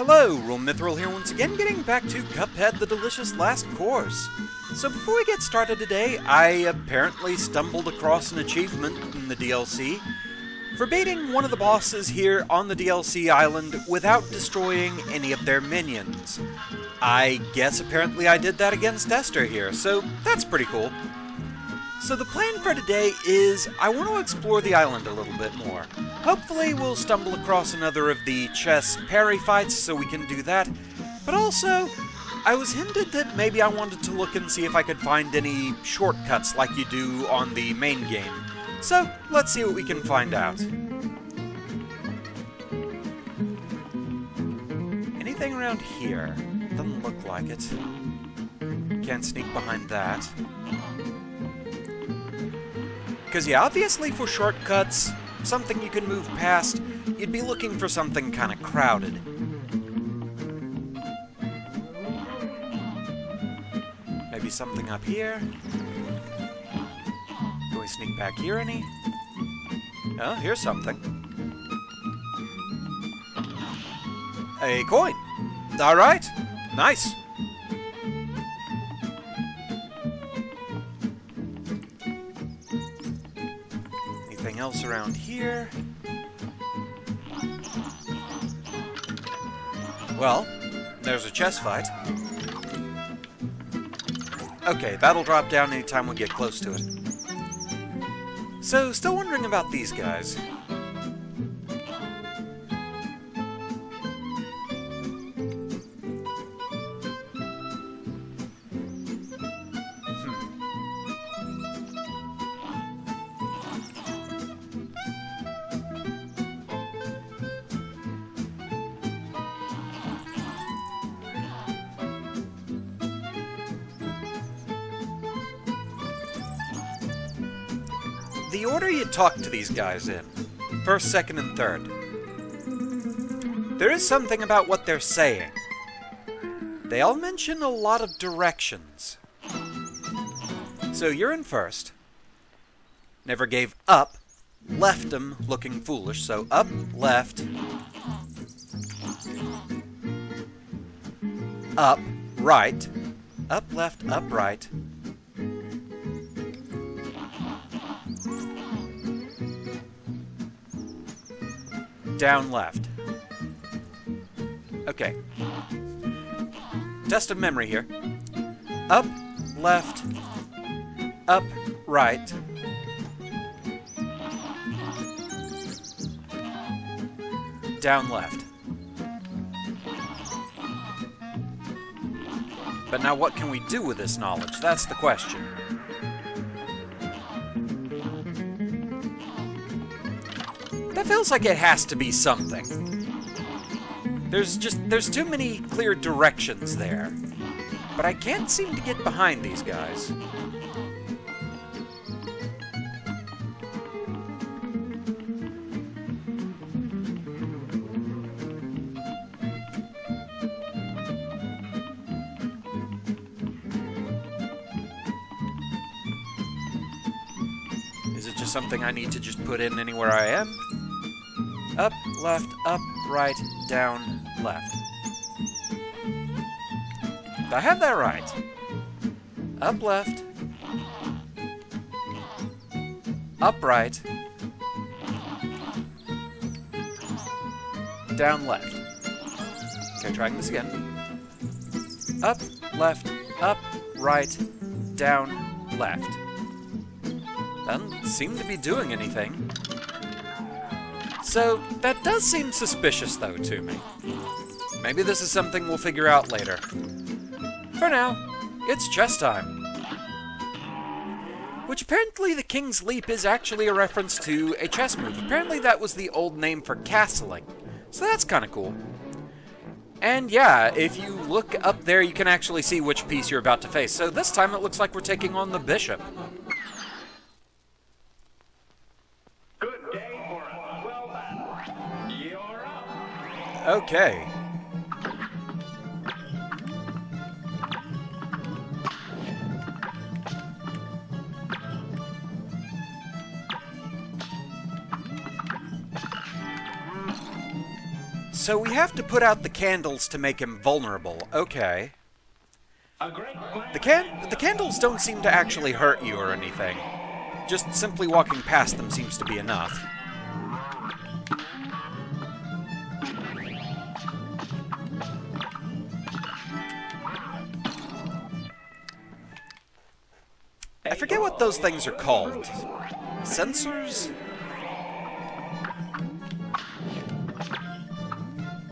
Hello, Mithril here once again, getting back to Cuphead, the delicious last course. So before we get started today, I apparently stumbled across an achievement in the DLC for beating one of the bosses here on the DLC island without destroying any of their minions. I guess apparently I did that against Esther here, so that's pretty cool. So the plan for today is I want to explore the island a little bit more. Hopefully we'll stumble across another of the chess parry fights so we can do that, but also I was hinted that maybe I wanted to look and see if I could find any shortcuts like you do on the main game. So let's see what we can find out. Anything around here? Doesn't look like it. Can't sneak behind that. Because yeah, obviously for shortcuts, something you can move past, you'd be looking for something kind of crowded. Maybe something up here? Can we sneak back here any? Oh, here's something. A coin! Alright, nice. Anything else around here? Well, there's a chess fight. Okay, that'll drop down anytime we get close to it. So, still wondering about these guys. The order you talk to these guys in, first, second, and third. There is something about what they're saying. They all mention a lot of directions. So you're in first. Never gave up. Left 'em looking foolish, so up, left. Up, right. Up, left, up, right. Down, left. Okay. Test of memory here. Up, left, up, right. Down, left. But now what can we do with this knowledge? That's the question. That feels like it has to be something. There's too many clear directions there. But I can't seem to get behind these guys. Is it just something I need to just put in anywhere I am? Up, left, up, right, down, left. Did I have that right? Up, left. Up, right. Down, left. Okay, trying this again. Up, left, up, right, down, left. Doesn't seem to be doing anything. So, that does seem suspicious, though, to me. Maybe this is something we'll figure out later. For now, it's chess time. Which apparently the King's Leap is actually a reference to a chess move. Apparently that was the old name for castling. So that's kind of cool. And yeah, if you look up there, you can actually see which piece you're about to face. So this time it looks like we're taking on the bishop. Okay. So we have to put out the candles to make him vulnerable. Okay. The candles don't seem to actually hurt you or anything. Just simply walking past them seems to be enough. I forget what those things are called. Sensors?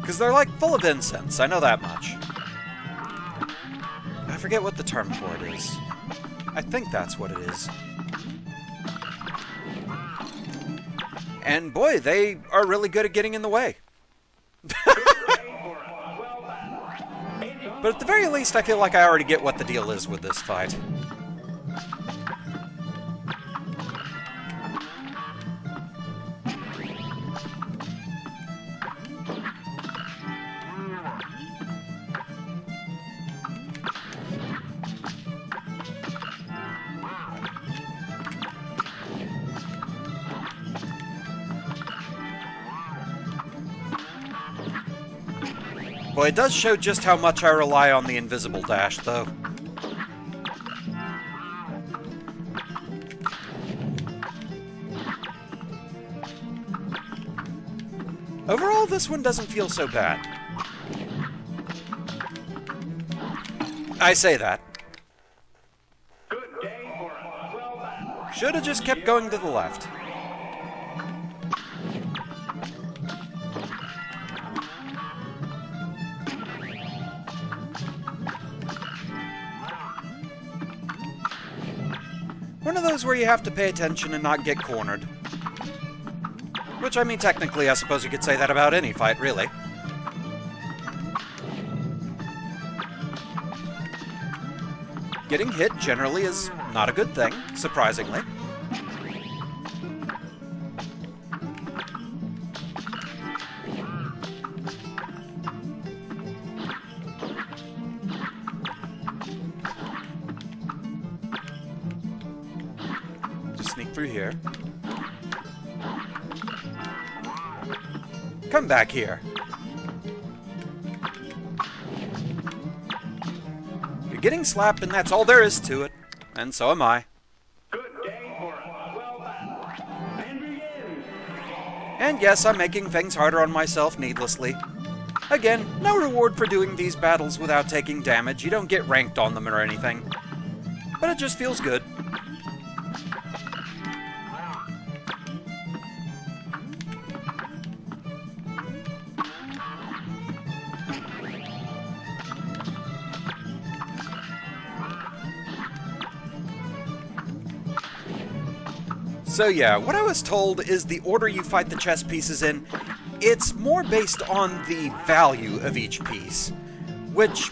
Because they're, like, full of incense, I know that much. I forget what the term for it is. I think that's what it is. And boy, they are really good at getting in the way. But at the very least, I feel like I already get what the deal is with this fight. Well, it does show just how much I rely on the invisible dash, though. Overall, this one doesn't feel so bad. I say that. Should have just kept going to the left. One of those where you have to pay attention and not get cornered. Which, I mean, technically, I suppose you could say that about any fight, really. Getting hit generally is not a good thing, surprisingly. Sneak through here. Come back here. You're getting slapped, and that's all there is to it. And so am I. Good day for us. Well done. And begin. And yes, I'm making things harder on myself needlessly. Again, no reward for doing these battles without taking damage. You don't get ranked on them or anything. But it just feels good. So yeah, what I was told is the order you fight the chess pieces in, it's more based on the value of each piece, which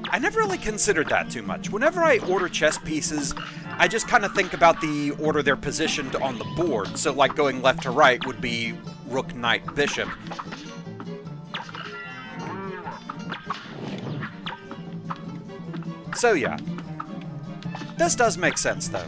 I never really considered that too much. Whenever I order chess pieces, I just kind of think about the order they're positioned on the board, so like going left to right would be rook, knight, bishop. So yeah, this does make sense though.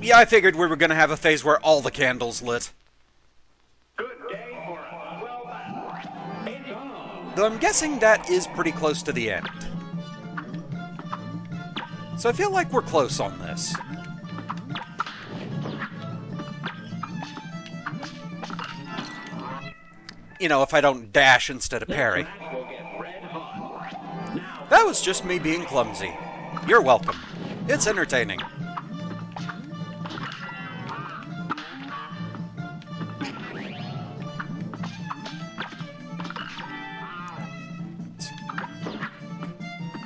Yeah, I figured we were going to have a phase where all the candles lit. Good day for us. Well done. Though I'm guessing that is pretty close to the end. So I feel like we're close on this. You know, if I don't dash instead of parry. That was just me being clumsy. You're welcome. It's entertaining.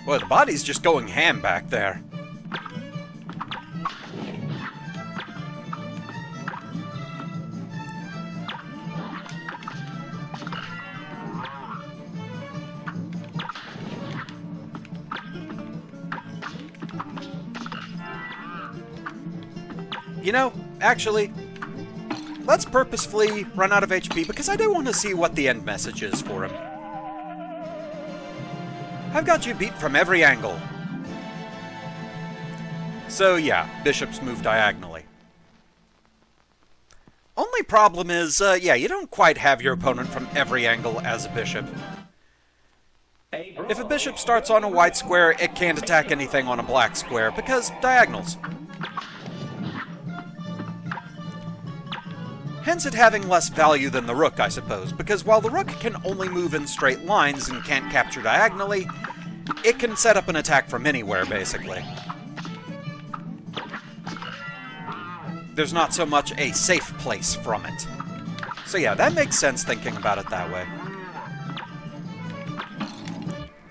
Boy, the body's just going ham back there. You know, actually, let's purposefully run out of HP because I do want to see what the end message is for him. I've got you beat from every angle. So yeah, bishops move diagonally. Only problem is, yeah, you don't quite have your opponent from every angle as a bishop. If a bishop starts on a white square, it can't attack anything on a black square, because diagonals. Hence it having less value than the rook, I suppose, because while the rook can only move in straight lines and can't capture diagonally, it can set up an attack from anywhere, basically. There's not so much a safe place from it. So yeah, that makes sense thinking about it that way.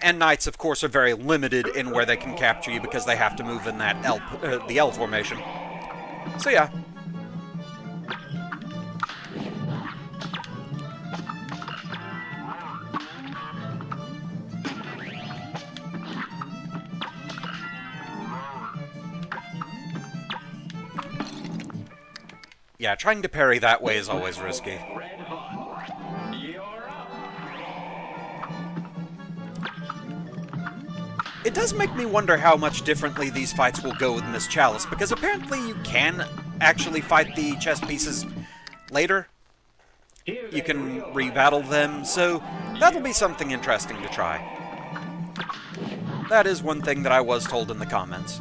And knights, of course, are very limited in where they can capture you because they have to move in that the L formation. So yeah. Yeah, trying to parry that way is always risky. It does make me wonder how much differently these fights will go in this chalice, because apparently you can actually fight the chess pieces later. You can rebattle them, so that'll be something interesting to try. That is one thing that I was told in the comments.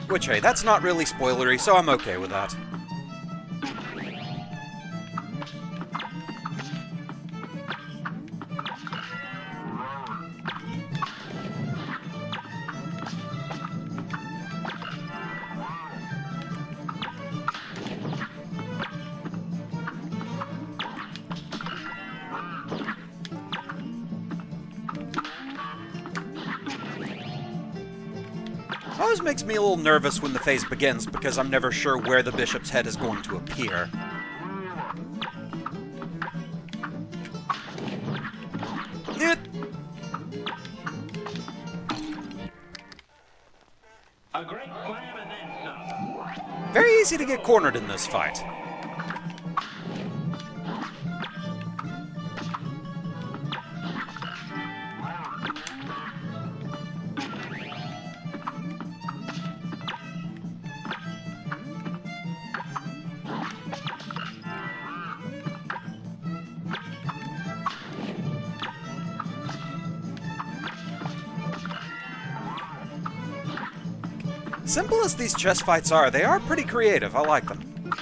Which, hey, that's not really spoilery, so I'm okay with that. Always makes me a little nervous when the phase begins, because I'm never sure where the bishop's head is going to appear. A great slam and then some. Very easy to get cornered in this fight. Simple as these chess fights are, they are pretty creative. I like them.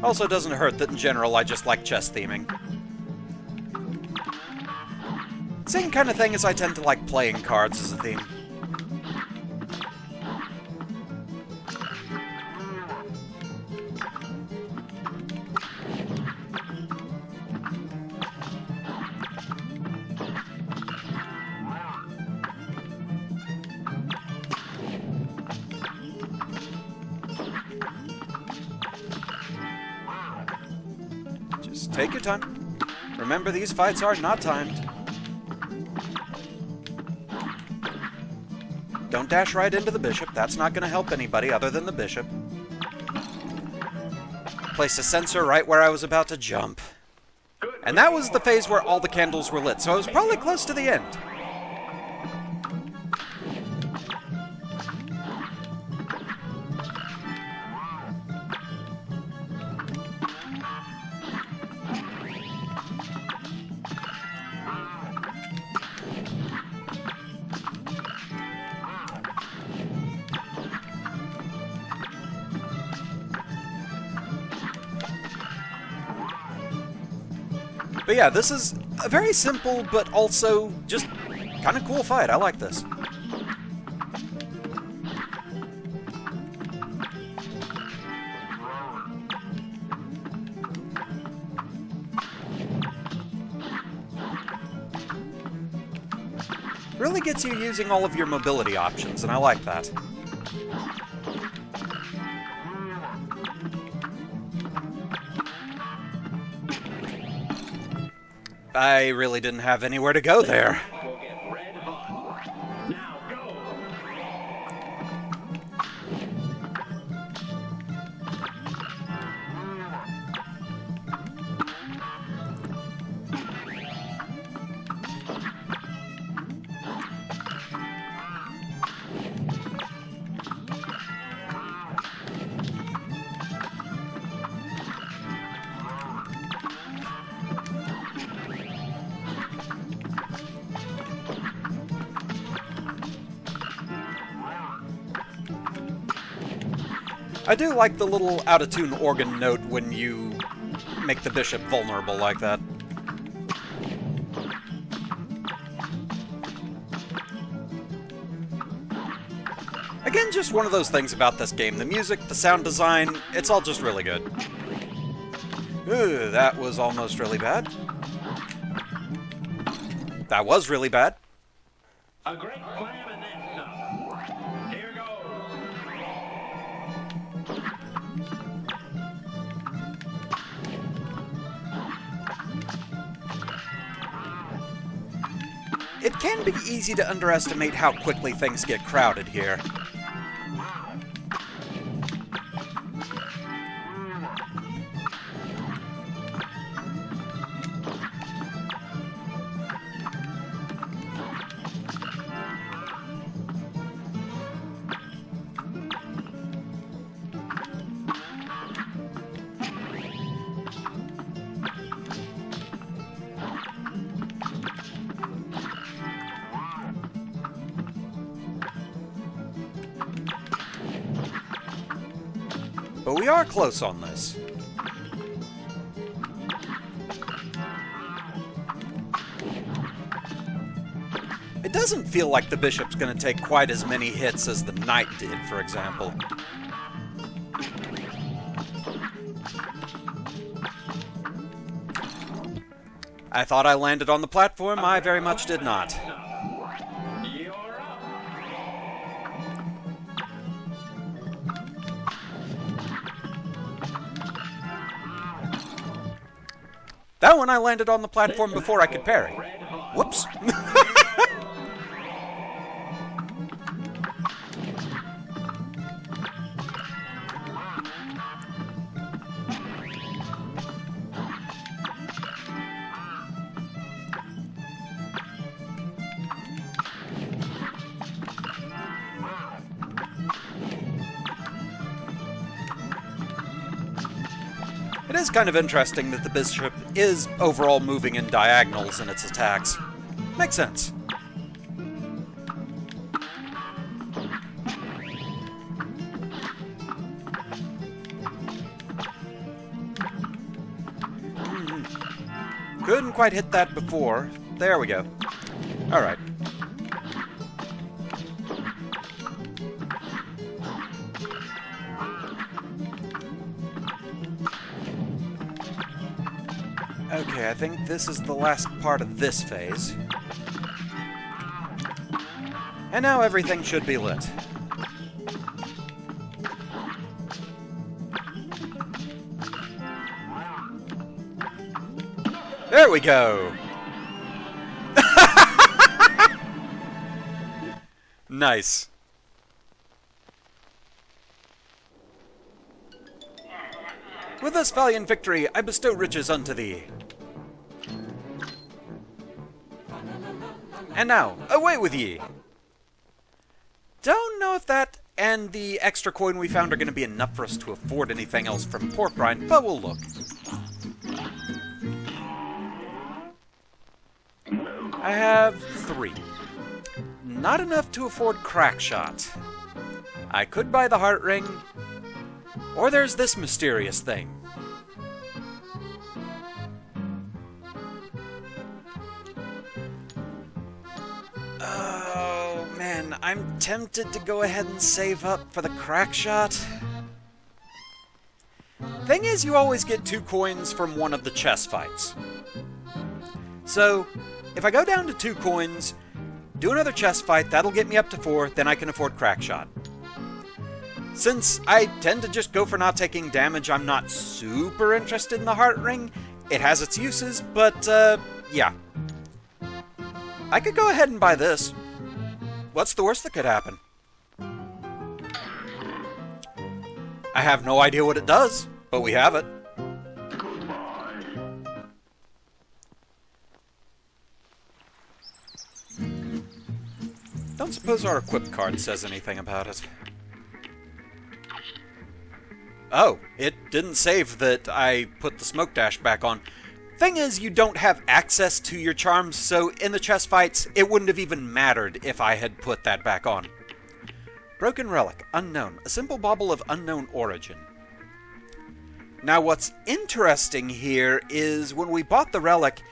Also, doesn't hurt that in general I just like chess theming. Same kind of thing as I tend to like playing cards as a theme. Take your time. Remember, these fights are not timed. Don't dash right into the bishop. That's not going to help anybody other than the bishop. Place a sensor right where I was about to jump. And that was the phase where all the candles were lit, so I was probably close to the end. But yeah, this is a very simple, but also just kind of cool fight. I like this. Really gets you using all of your mobility options, and I like that. I really didn't have anywhere to go there. We'll get red hot. Now I do like the little out-of-tune organ note when you make the bishop vulnerable like that. Again, just one of those things about this game. The music, the sound design, it's all just really good. Ooh, that was almost really bad. That was really bad. A great slam and then some. Here goes. It can be easy to underestimate how quickly things get crowded here. But we are close on this. It doesn't feel like the bishop's going to take quite as many hits as the knight did, for example. I thought I landed on the platform. I very much did not. That one I landed on the platform before I could parry. Whoops. It is kind of interesting that the bishop is overall moving in diagonals in its attacks. Makes sense. Couldn't quite hit that before. There we go. Alright. Okay, I think this is the last part of this phase. And now everything should be lit. There we go! Nice. With this valiant victory, I bestow riches unto thee. And now, away with ye! Don't know if that and the extra coin we found are going to be enough for us to afford anything else from pork rind, but we'll look. I have 3. Not enough to afford Crackshot. I could buy the heart ring, or there's this mysterious thing. Oh man, I'm tempted to go ahead and save up for the Crackshot. Thing is, you always get 2 coins from one of the chess fights. So, if I go down to 2 coins, do another chess fight, that'll get me up to 4, then I can afford Crackshot. Since I tend to just go for not taking damage, I'm not super interested in the heart ring. It has its uses, but, yeah. I could go ahead and buy this. What's the worst that could happen? I have no idea what it does, but we have it. Don't suppose our equip card says anything about it. Oh, it didn't save that I put the smoke dash back on. Thing is, you don't have access to your charms, so in the chess fights, it wouldn't have even mattered if I had put that back on. Broken relic, unknown. A simple bauble of unknown origin. Now what's interesting here is when we bought the relic,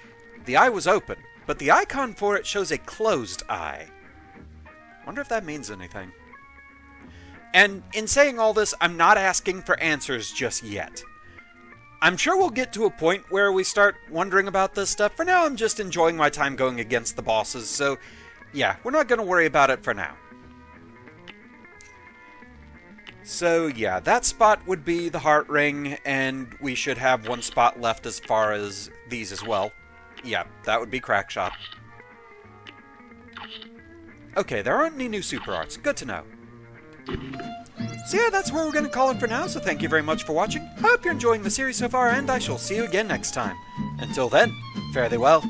the eye was open, but the icon for it shows a closed eye. Wonder if that means anything. And in saying all this, I'm not asking for answers just yet. I'm sure we'll get to a point where we start wondering about this stuff. For now, I'm just enjoying my time going against the bosses, so yeah, we're not going to worry about it for now. So yeah, that spot would be the heart ring, and we should have one spot left as far as these as well. Yeah, that would be Crackshot. Okay, there aren't any new super arts. Good to know. So yeah, that's where we're going to call it for now, so thank you very much for watching. Hope you're enjoying the series so far, and I shall see you again next time. Until then, fare thee well.